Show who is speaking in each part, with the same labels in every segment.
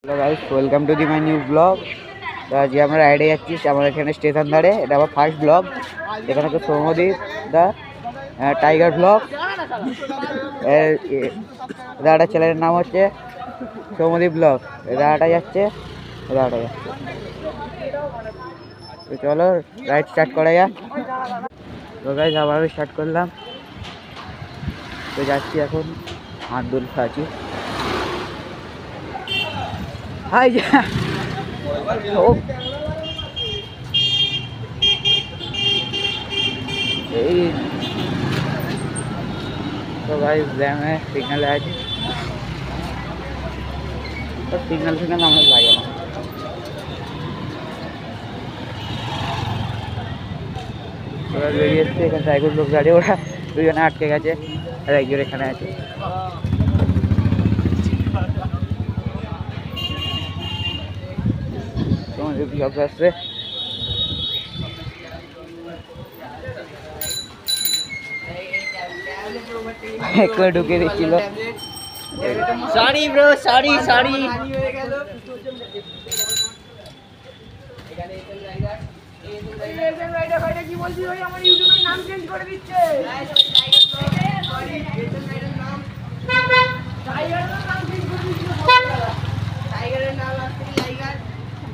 Speaker 1: Hello guys, welcome to the my new blog. তো আজকে আমরা রাইডে যাচ্ছি, আমার এখানে স্টেশন ধারে। এটা আমার ফার্স্ট ব্লগ। এখানে তো সৌম্যদীপ দা, টাইগার ব্লগ, দাদাটা ছেলের নাম হচ্ছে সৌম্যদীপ ব্লগ। দাদাটা যাচ্ছে, দাদাটা যাচ্ছে। তো চলো রাইড স্টার্ট করা যাক। তো গাইস আবার স্টার্ট করলাম। তো যাচ্ছি এখন, হাত দুল খাচ্ছি। হাই যা এই তো গাইস জ্যামে সিগন্যালে আছে, তো সিগন্যাল আমরা লাগে না। ওরা বেরিয়ে এসছে, এখানে সাইকেল লোক গাড়ি, ওরা দুজনে আটকে গেছে আর একজন এখানে আছে। তোমাদের ব্লগ আসছে, একবার ঢুকে দিচ্ছিল।
Speaker 2: Sorry bro, sorry sorry. কি বলছিস ভাই, আমার ইউটিউবের নাম চেঞ্জ করে দিচ্ছে।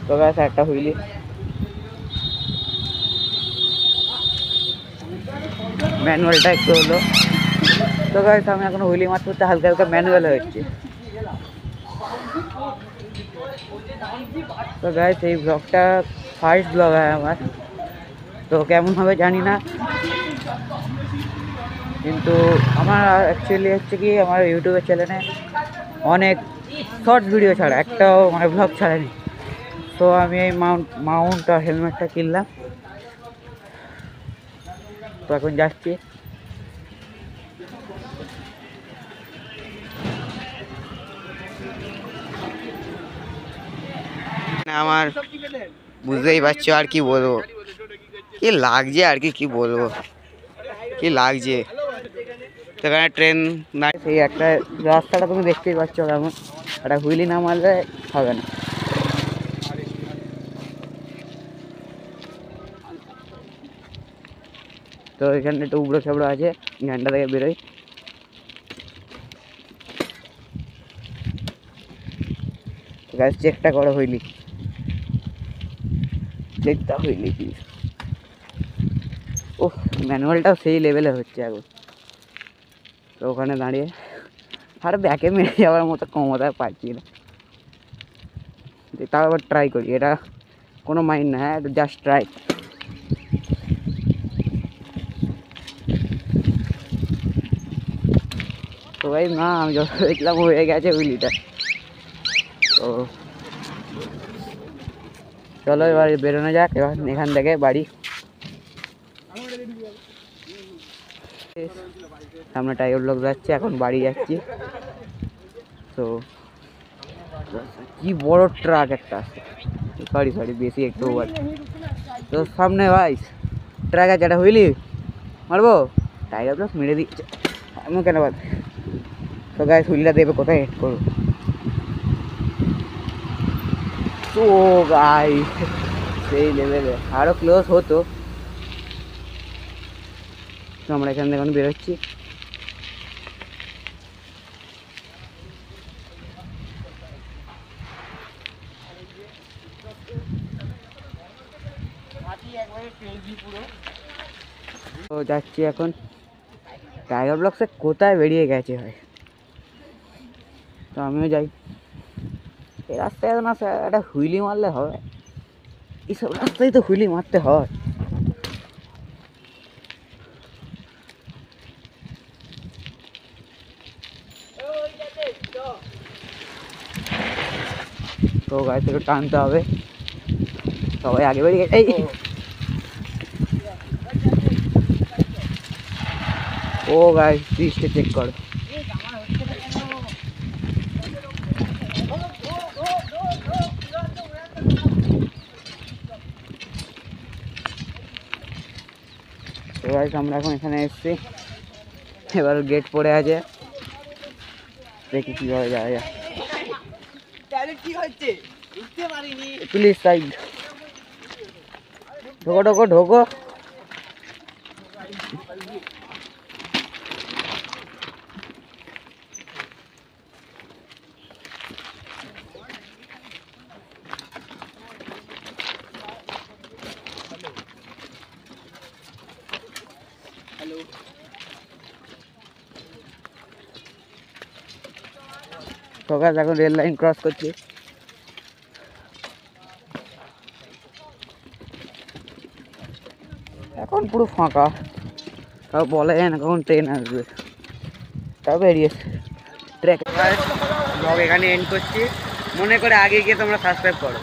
Speaker 1: তো ব্যাস একটা হুইলি, ম্যানুয়ালটা একটু হলো। তো গাইস আমি এখন হুইলি মারতে হচ্ছে, হালকা হালকা ম্যানুয়াল হচ্ছে। তো গাইস এই ব্লগটা ফার্স্ট ব্লগ হয় আমার, তো কেমন হবে জানি না, কিন্তু আমার অ্যাকচুয়ালি হচ্ছে কি, আমার ইউটিউবের চ্যানেলে অনেক শর্ট ভিডিও ছাড়া, একটাও মানে ব্লগ ছাড়েনি। তো আমি এই মাউন্ট আর হেলমেটটা কিনলাম, তো এখন যাচ্ছি। আমার বুঝতেই পারছো আর কি বলবো, কি লাগছে আর কি বলবো, কি লাগছে। সেখানে ট্রেন না, সেই একটা রাস্তাটা তুমি দেখতেই পাচ্ছ কেমন, একটা হুইলি না মারলে হবে না। তো এখানে একটু উবড়ো খেবড়ো আছে, এখানটা থেকে বেরোই। গাছ চেকটা করো হুইলি, চেকটা হুইলি কি, ও ম্যানুয়ালটাও সেই লেভেলে হচ্ছে এখন। তো ওখানে দাঁড়িয়ে আর ব্যাকে মেরে যাওয়ার মতো ক্ষমতা পাচ্ছি না, তাও আবার ট্রাই করি। এটা কোনো মাইন্ড না, হ্যাঁ জাস্ট ট্রাই। তো ভাই না, আমি যত দেখলাম হয়ে গেছে হুইলিটা। তো চলো এবার বেরোনো যাক, এবার এখান থেকে বাড়ি। সামনে টাইগার ব্লক যাচ্ছে, এখন বাড়ি যাচ্ছি। তো কি বড় ট্রাক একটা আছে, সরি বেশি একটু ওভার। তো সামনে ভাই ট্রাক আছে, একটা হুইলি মারবো, টাইগার ব্লক মেরে দিচ্ছে এমন কেন বাদ। তো গায়ে হুইলিটা দেবে কোথায় হেড করবো। তো গাই সেই লেভেলে আরও ক্লোজ হতো। তো আমরা এখান থেকে এখন বেরোচ্ছি। তো যাচ্ছি এখন, টাইগার ব্লকসে কোথায় বেরিয়ে গেছে হয়, তো আমিও যাই। এই রাস্তায় না একটা হুইলি মারলে হবে, এইসব রাস্তায় তো হুইলি মারতে হয়। তো গাড়ি থেকে টানতে হবে, সবাই আগে বেরিয়ে গেছে। ও গাড়ি সিটটা চেক করো। তো গাইস আমরা এখন এখানে এসেছি, এবার গেট পড়ে আছে, দেখি কীভাবে যাওয়া যায়। Please side ঢোকো ঢোকো ঢোকো। প্রকাশ এখন রেল লাইন ক্রস করছে। এখন পুরো ফাঁকা, তাও বলা যায় না কখন ট্রেন আসবে, তাও বেরিয়েছে ট্রেক। ব্লগ এখানে এন্ড করছি, মনে করে আগে গিয়ে তোমরা সাবস্ক্রাইব করো।